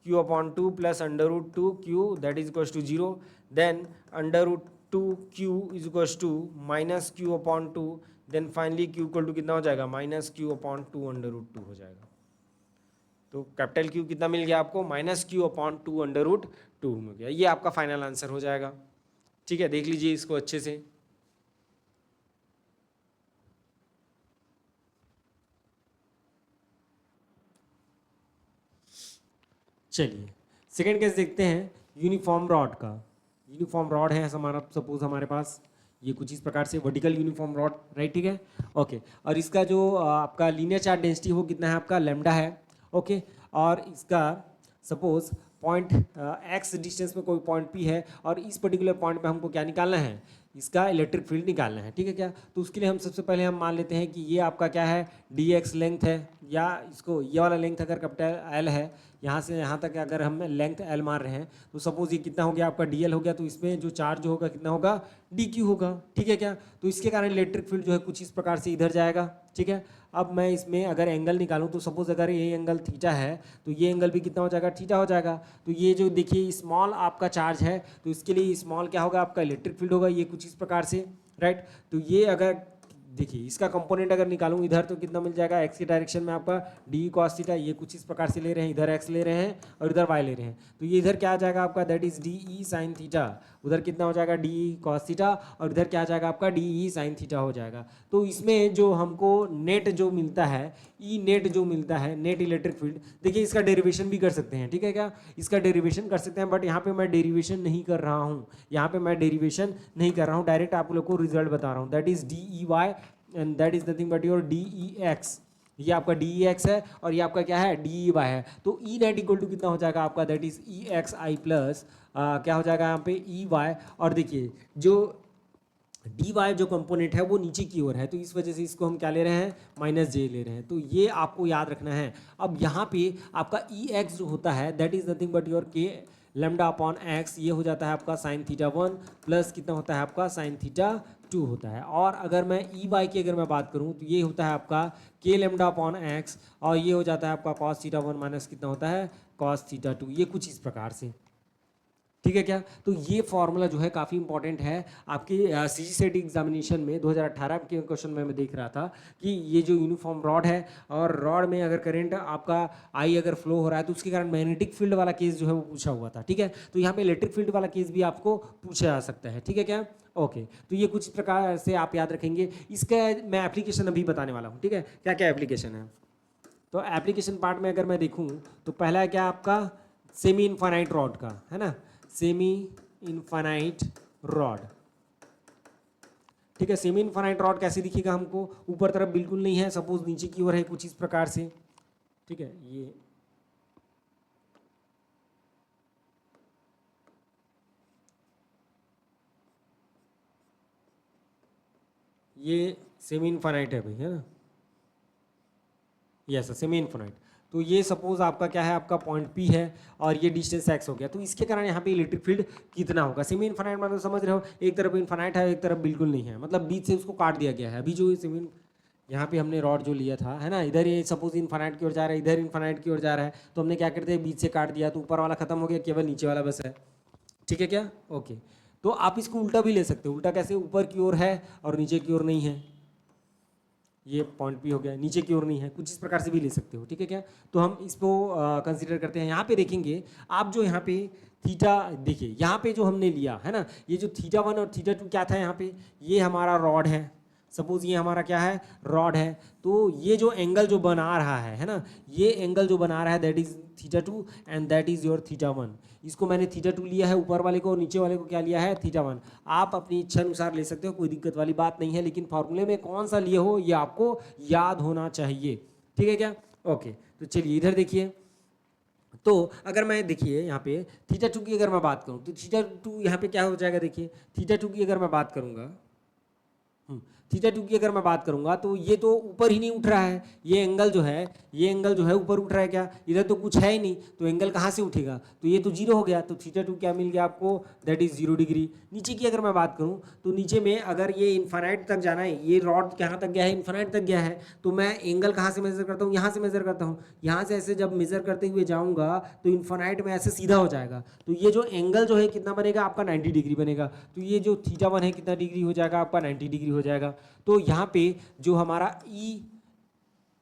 q/2 plus √2q that is equals to 0, then √2q is equals to minus q/2, then finally q equal to कितना हो जाएगा -q/2 √2 हो जाएगा। तो कैपिटल Q कितना मिल गया आपको, -q/2 √2 मिल गया, ये आपका फाइनल आंसर हो जाएगा, ठीक है। देख लीजिए इसको अच्छे से, चलिए सेकंड केस देखते हैं यूनिफॉर्म रॉड का। यूनिफॉर्म रॉड है हमारा, सपोज हमारे पास ये कुछ इस प्रकार से वर्टिकल यूनिफॉर्म रॉड, राइट, ठीक है, ओके। और इसका जो आपका लीनियर चार्ज डेंसिटी वो कितना है आपका लैम्डा है, ओके। और इसका सपोज पॉइंट एक्स डिस्टेंस में कोई पॉइंट पी है और इस पर्टिकुलर पॉइंट पे हमको क्या निकालना है, इसका इलेक्ट्रिक फील्ड निकालना है, ठीक है क्या। तो उसके लिए हम सबसे पहले हम मान लेते हैं कि ये आपका क्या है, डी एक्स लेंथ है, या इसको ये वाला लेंथ अगर कैपिटल एल है, यहाँ से यहाँ तक अगर हम लेंथ एल मान रहे हैं, तो सपोज ये कितना हो गया आपका डी एल हो गया, तो इसमें जो चार्ज होगा कितना होगा, डी क्यू होगा, ठीक है क्या। तो इसके कारण इलेक्ट्रिक फील्ड जो है कुछ इस प्रकार से इधर जाएगा, ठीक है। अब मैं इसमें अगर एंगल निकालूं तो सपोज अगर ये एंगल थीटा है तो ये एंगल भी कितना हो जाएगा, थीटा हो जाएगा। तो ये जो देखिए स्मॉल आपका चार्ज है, तो इसके लिए स्मॉल क्या होगा आपका इलेक्ट्रिक फील्ड होगा, ये कुछ इस प्रकार से, राइट। तो ये अगर देखिए इसका कंपोनेंट अगर निकालूं इधर तो कितना मिल जाएगा, एक्स की डायरेक्शन में आपका डी कॉस थीटा, ये कुछ इस प्रकार से ले रहे हैं, इधर एक्स ले रहे हैं और इधर वाई ले रहे हैं, तो ये इधर क्या आ जाएगा आपका, that is D E sine theta, उधर कितना हो जाएगा डी ई कॉस थीटा, और इधर क्या आ जाएगा आपका डी ई साइन थीटा हो जाएगा। तो इसमें जो हमको नेट जो मिलता है, ई नेट जो मिलता है, नेट इलेक्ट्रिक फील्ड, देखिए इसका डेरिवेशन भी कर सकते हैं, ठीक है क्या, इसका डेरिवेशन कर सकते हैं, बट यहाँ पे मैं डेरिवेशन नहीं कर रहा हूँ, यहाँ पे मैं डेरिवेशन नहीं कर रहा हूँ, डायरेक्ट आप लोग को रिजल्ट बता रहा हूँ, that is D E Y and that is nothing but your D E X, ये आपका डी ई एक्स है और ये आपका क्या है, डी ई वाई है। तो ई नेट इक्वल टू कितना हो जाएगा आपका, that is E X I plus क्या हो जाएगा यहाँ पे ई वाई, और देखिए जो डी वाई जो कंपोनेंट है वो नीचे की ओर है, तो इस वजह से इसको हम क्या ले रहे हैं, माइनस जे ले रहे हैं, तो ये आपको याद रखना है। अब यहाँ पे आपका ई एक्स जो होता है that is nothing but your के लेमडा अपॉन एक्स, ये हो जाता है आपका साइन थीटा 1 प्लस कितना होता है आपका साइन थीटा 2 होता है। और अगर मैं ई वाई की अगर मैं बात करूँ तो ये होता है आपका के लेमडा अपॉन एक्स, और ये हो जाता है आपका कॉस थीटा 1 माइनस कितना होता है कॉस थीटा 2, ये कुछ इस प्रकार से, ठीक है क्या। तो ये फॉर्मूला जो है काफ़ी इंपॉर्टेंट है आपके सी जी सेट एग्जामिनेशन में 2018 के क्वेश्चन में मैं देख रहा था कि ये जो यूनिफॉर्म रॉड है और रॉड में अगर करंट आपका आई अगर फ्लो हो रहा है तो उसके कारण मैग्नेटिक फील्ड वाला केस जो है वो पूछा हुआ था, ठीक है। तो यहाँ पे इलेक्ट्रिक फील्ड वाला केस भी आपको पूछा जा सकता है, ठीक है क्या, ओके। तो ये कुछ प्रकार से आप याद रखेंगे, इसका मैं एप्लीकेशन अभी बताने वाला हूँ, ठीक है, क्या क्या एप्लीकेशन है। तो एप्लीकेशन पार्ट में अगर मैं देखूँ तो पहला है क्या आपका सेमी इनफाइनाइट रॉड का, है ना, सेमी इनफाइनाइट रॉड, ठीक है। सेमी इनफाइनाइट रॉड कैसे दिखेगा हमको, ऊपर तरफ बिल्कुल नहीं है, सपोज नीचे की ओर है कुछ इस प्रकार से, ठीक है। ये सेमी इनफाइनाइट है भाई, है ना, यस सेमी इनफाइनाइट। तो ये सपोज आपका क्या है, आपका पॉइंट पी है और ये डिस्टेंस एक्स हो गया, तो इसके कारण यहाँ पे इलेक्ट्रिक फील्ड कितना होगा, सेमी इनफाइनाइट मतलब समझ रहे हो, एक तरफ इनफाइनाइट है एक तरफ बिल्कुल नहीं है, मतलब बीच से उसको काट दिया गया है। अभी जो सेमी यहाँ पे हमने रॉड जो लिया था, है ना, इधर ये सपोज इनफाइनाइट की ओर जा रहा है, इधर इनफाइनाइट की ओर जा रहा है, तो हमने क्या करते हैं बीच से काट दिया, तो ऊपर वाला खत्म हो गया, केवल नीचे वाला बस है, ठीक है क्या, ओके। तो आप इसको उल्टा भी ले सकते हो, उल्टा कैसे, ऊपर की ओर है और नीचे की ओर नहीं है, ये पॉइंट पी हो गया, नीचे की ओर नहीं है, कुछ इस प्रकार से भी ले सकते हो, ठीक है क्या। तो हम इसको कंसीडर करते हैं। यहाँ पे देखेंगे आप जो यहाँ पे थीटा, देखिए यहाँ पे जो हमने लिया है ना, ये जो थीटा 1 और थीटा 2 क्या था, यहाँ पे ये हमारा रॉड है, सपोज ये हमारा क्या है, रॉड है। तो ये जो एंगल जो बना रहा है ना, ये एंगल जो बना रहा है that is theta 2 and that is your theta 1। इसको मैंने थीटा 2 लिया है ऊपर वाले को, और नीचे वाले को क्या लिया है, थीटा 1। आप अपनी इच्छा अनुसार ले सकते हो, कोई दिक्कत वाली बात नहीं है, लेकिन फॉर्मूले में कौन सा लिए हो ये आपको याद होना चाहिए, ठीक है क्या, ओके। तो चलिए इधर देखिए, तो अगर मैं देखिए यहाँ पे थीटा 2 की अगर मैं बात करूँ तो थीटा 2 यहाँ पे क्या हो जाएगा, देखिए थीटा 2 की अगर मैं बात करूँगा, थीटा 2 की अगर मैं बात करूंगा तो ये तो ऊपर ही नहीं उठ रहा है, ये एंगल जो है, ये एंगल जो है ऊपर उठ रहा है क्या, इधर तो कुछ है ही नहीं, तो एंगल कहाँ से उठेगा, तो ये तो जीरो हो गया, तो थीटा 2 क्या मिल गया आपको, दैट इज 0 डिग्री। नीचे की अगर मैं बात करूँ तो नीचे में अगर ये इन्फानाइट तक जाना है, ये रॉड कहाँ तक गया है, इन्फानाइट तक गया है, तो मैं एंगल कहाँ से मेजर करता हूँ, यहाँ से मेजर करता हूँ, यहाँ से ऐसे जब मेजर करते हुए जाऊँगा तो इन्फानाइट में ऐसे सीधा हो जाएगा, तो ये जो एंगल जो है कितना बनेगा आपका 90 डिग्री बनेगा, तो ये जो थीटा 1 है कितना डिग्री हो जाएगा आपका 90 डिग्री हो जाएगा। तो यहाँ पे जो हमारा ई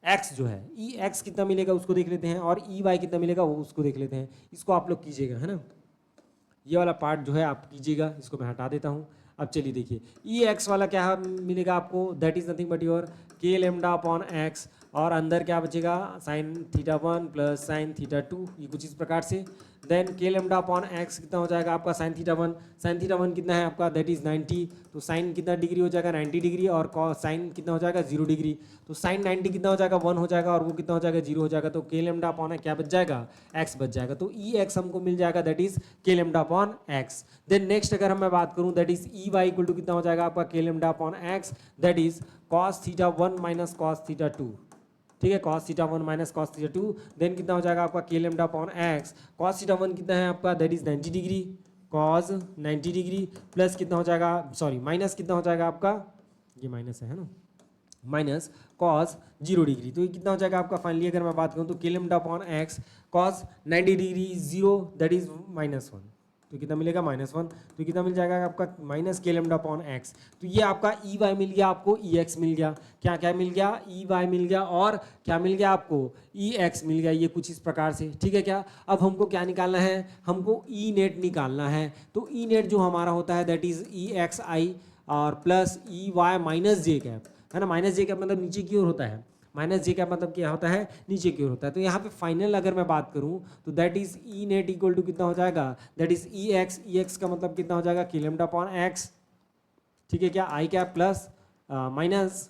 एक्स जो है, ई एक्स कितना मिलेगा उसको देख लेते हैं, और ई वाई कितना मिलेगा वो उसको देख लेते हैं। इसको आप लोग कीजिएगा, है ना, ये वाला पार्ट जो है आप कीजिएगा, इसको मैं हटा देता हूँ। अब चलिए देखिए ई एक्स वाला क्या मिलेगा आपको, that is nothing but your के लेमडा अपॉन एक्स, और अंदर क्या बचेगा sine theta 1 plus sine theta 2, ये कुछ इस प्रकार से। देन के लेमडा अपॉन एक्स कितना हो जाएगा आपका साइन थीटा वन कितना है आपका दैट इज 90, तो साइन कितना डिग्री हो जाएगा 90 डिग्री, और साइन कितना हो जाएगा 0 डिग्री, तो साइन 90 कितना हो जाएगा 1 हो जाएगा, और वो कितना हो जाएगा 0 हो जाएगा, तो के लेमडा अपॉन क्या बच जाएगा एक्स बच जाएगा, तो ई एक्स हमको मिल जाएगा that is K lambda upon X. Then next अगर मैं बात करूं that is E Y equal to कितना हो जाएगा आपका K lambda upon X that is cos theta 1 minus cos theta 2, ठीक है, cos theta 1 minus cos theta 2, then कितना हो जाएगा आपका K lambda upon X, cos theta 1 कितना है आपका that is 90 degree, cos 90 degree plus कितना हो जाएगा सॉरी माइनस कितना हो जाएगा आपका, ये माइनस है ना, माइनस cos 0 डिग्री, तो ये कितना हो जाएगा आपका फाइनली अगर मैं बात करूँ तो के lambda upon X cos 90 degree is 0 that is -1, तो कितना मिलेगा -1, तो कितना मिल जाएगा आपका माइनस के लेमडा अपॉन एक्स, तो ये आपका ई वाई मिल गया आपको, ई एक्स मिल गया, क्या क्या मिल गया ई वाई मिल गया, और क्या मिल गया आपको ई एक्स मिल गया, ये कुछ इस प्रकार से, ठीक है क्या। अब हमको क्या निकालना है, हमको ई नेट निकालना है, तो ई नेट जो हमारा होता है दैट इज ई एक्स आई और plus E Y minus J cap, है ना, माइनस जे कैप मतलब नीचे की ओर होता है, माइनस जे का मतलब क्या होता है नीचे की ओर होता है, तो यहाँ पे फाइनल अगर मैं बात करूँ तो that is E net equal to कितना हो जाएगा दैट इज ई एक्स का मतलब कितना हो जाएगा के लेमडा अपॉन एक्स, ठीक है क्या, आई कैप प्लस माइनस,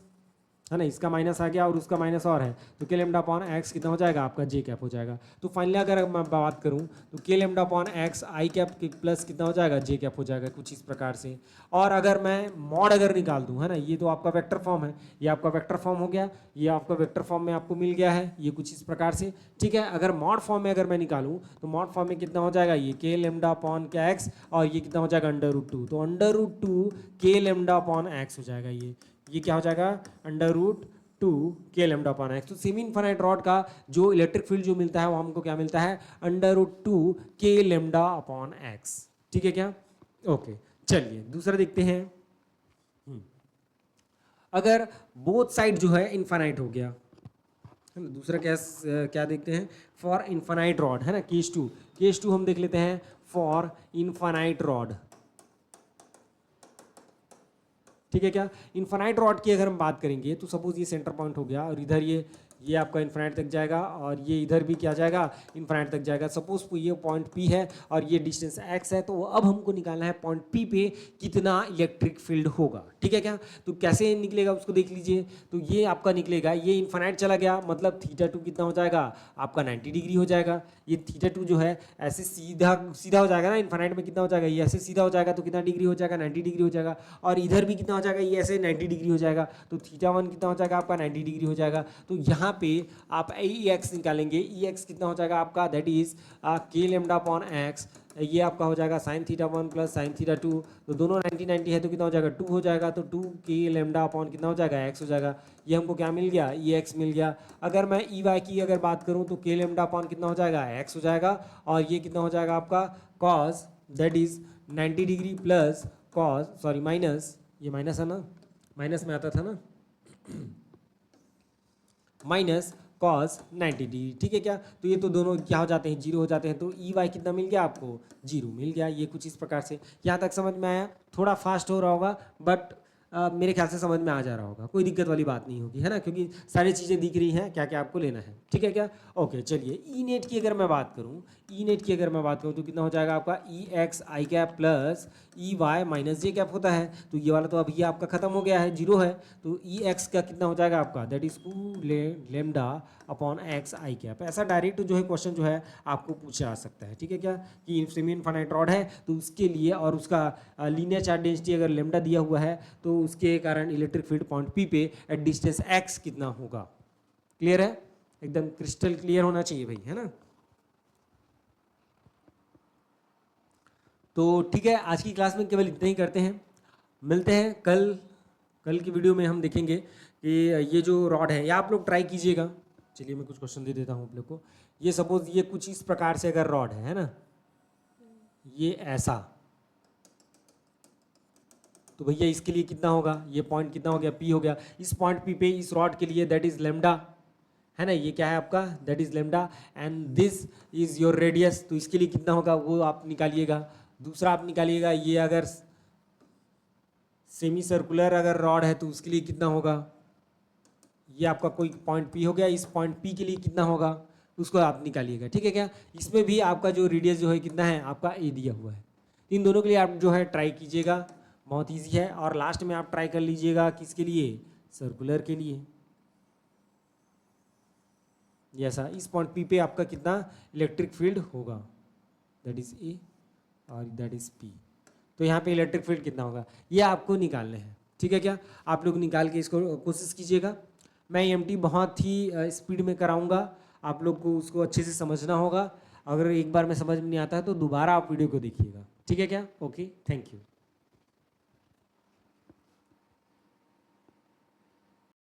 है ना, इसका माइनस आ गया और उसका माइनस और है, तो के लेमडा अपॉन एक्स कितना हो जाएगा आपका जे कैप हो जाएगा, तो फाइनली अगर मैं बात करूं तो के lambda upon x I cap plus कितना हो जाएगा जे कैप हो जाएगा कुछ इस प्रकार से। और अगर मैं मॉड अगर निकाल दूं, है ना, ये तो आपका वेक्टर फॉर्म है, ये आपका वेक्टर फॉर्म हो गया, ये आपका वेक्टर फॉर्म में आपको मिल गया है, ये कुछ इस प्रकार से, ठीक है। अगर मॉड फॉर्म में अगर मैं निकालूं तो मॉड फॉर्म में कितना हो जाएगा ये के लेमडा अपॉन क्या एक्स, और ये कितना हो जाएगा √2, तो √2 के लेमडा अपॉन एक्स हो जाएगा, ये क्या हो जाएगा √2 के लेमडा अपॉन एक्स। तो सेमी इनफाइनाइट रॉड का जो इलेक्ट्रिक फील्ड जो मिलता है वो हमको क्या मिलता है √2 के लेमडा अपॉन एक्स, ठीक है क्या, ओके। चलिए दूसरा देखते हैं, अगर बोथ साइड जो है इनफाइनाइट हो गया, है ना, दूसरा क्या देखते हैं फॉर इनफाइनाइट रॉड, है ना, केस टू हम देख लेते हैं फॉर इनफाइनाइट रॉड, ठीक है क्या। इन्फानाइट रॉड की अगर हम बात करेंगे तो सपोज ये सेंटर पॉइंट हो गया और इधर ये आपका इन्फानाइट तक जाएगा और ये इधर भी क्या जाएगा इन्फानाइट तक जाएगा, सपोज ये पॉइंट P है और ये डिस्टेंस x है, तो अब हमको निकालना है पॉइंट P पे कितना इलेक्ट्रिक फील्ड होगा, ठीक है क्या। तो कैसे निकलेगा उसको देख लीजिए, तो ये आपका निकलेगा, ये इन्फानाइट चला गया मतलब θ2 कितना हो जाएगा आपका 90 डिग्री हो जाएगा, ये θ2 जो है ऐसे सीधा सीधा हो जाएगा ना, इन्फानाइट में कितना हो जाएगा ये ऐसे सीधा हो जाएगा, तो कितना डिग्री हो जाएगा 90 डिग्री हो जाएगा, और इधर भी कितना हो जाएगा ये ऐसे 90 डिग्री हो जाएगा, तो θ1 कितना हो जाएगा आपका 90 डिग्री हो जाएगा। तो यहाँ पे आप ई एक्स निकालेंगे, ई एक्स कितना हो जाएगा आपका that is K lambda upon x, ये आपका हो जाएगा साइन θ1 प्लस साइन θ2, तो दोनों 90 90 है तो कितना हो जाएगा 2 हो जाएगा, तो 2 के लेमडा अपॉन कितना हो जाएगा एक्स हो जाएगा, ये हमको क्या मिल गया ई एक्स मिल गया। अगर मैं ई वाई की अगर बात करूँ तो के लेमडा अपॉन कितना हो जाएगा एक्स हो जाएगा, और ये कितना हो जाएगा आपका cos that is 90 degree plus cos sorry minus, ये माइनस है ना, माइनस में आता था ना माइनस कॉस 90 डिग्री, ठीक है क्या। तो ये तो दोनों क्या हो जाते हैं जीरो हो जाते हैं, तो ई वाई कितना मिल गया आपको जीरो मिल गया, ये कुछ इस प्रकार से। यहाँ तक समझ में आया, थोड़ा फास्ट हो रहा होगा बट मेरे ख्याल से समझ में आ जा रहा होगा, कोई दिक्कत वाली बात नहीं होगी, है ना, क्योंकि सारी चीज़ें दिख रही हैं क्या क्या आपको लेना है, ठीक है क्या। ओके चलिए ई नेट की अगर मैं बात करूँ, ई नेट की अगर मैं बात करूँ तो कितना हो जाएगा आपका E X I cap plus E Y minus J cap होता है, तो ये वाला तो अब ये आपका खत्म हो गया है जीरो है, तो ई एक्स का कितना हो जाएगा आपका that is 2 lambda upon x I cap. ऐसा डायरेक्ट जो है क्वेश्चन जो है आपको पूछा जा सकता है, ठीक है क्या, कि सेमी इनफाइनाइट रॉड है तो उसके लिए और उसका लीनियर चार्ज डेंसिटी अगर लेमडा दिया हुआ है तो उसके कारण इलेक्ट्रिक फील्ड पॉइंट पी पे एट डिस्टेंस एक्स कितना होगा। क्लियर है, एकदम क्रिस्टल क्लियर होना चाहिए भाई, है ना। तो ठीक है, आज की क्लास में केवल इतना ही करते हैं, मिलते हैं कल की वीडियो में हम देखेंगे कि ये जो रॉड है या आप लोग ट्राई कीजिएगा। चलिए मैं कुछ क्वेश्चन दे देता हूँ आप लोग को। ये सपोज ये कुछ इस प्रकार से अगर रॉड है ना, ये ऐसा, तो भैया इसके लिए कितना होगा, ये पॉइंट कितना हो गया पी हो गया, इस पॉइंट पी पे इस रॉड के लिए दैट इज लेमडा, है ना, ये क्या है आपका that is lambda and this is your radius, तो इसके लिए कितना होगा वो आप निकालिएगा। दूसरा आप निकालिएगा ये अगर सेमी सर्कुलर अगर रॉड है तो उसके लिए कितना होगा, ये आपका कोई पॉइंट पी हो गया, इस पॉइंट पी के लिए कितना होगा, उसको आप निकालिएगा, ठीक है क्या। इसमें भी आपका जो रेडियस जो है कितना है, आपका ए दिया हुआ है। इन दोनों के लिए आप जो है ट्राई कीजिएगा, बहुत ईजी है। और लास्ट में आप ट्राई कर लीजिएगा किसके लिए, सर्कुलर के लिए। जैसा इस पॉइंट पी पे आपका कितना इलेक्ट्रिक फील्ड होगा, दैट इज ए और दैट इज पी। तो यहाँ पे इलेक्ट्रिक फील्ड कितना होगा ये आपको निकालने हैं, ठीक है क्या। आप लोग निकाल के इसको कोशिश कीजिएगा। मैं EMT बहुत ही स्पीड में कराऊंगा, आप लोग को उसको अच्छे से समझना होगा। अगर एक बार में समझ में नहीं आता है तो दोबारा आप वीडियो को देखिएगा, ठीक है क्या। Okay, thank you.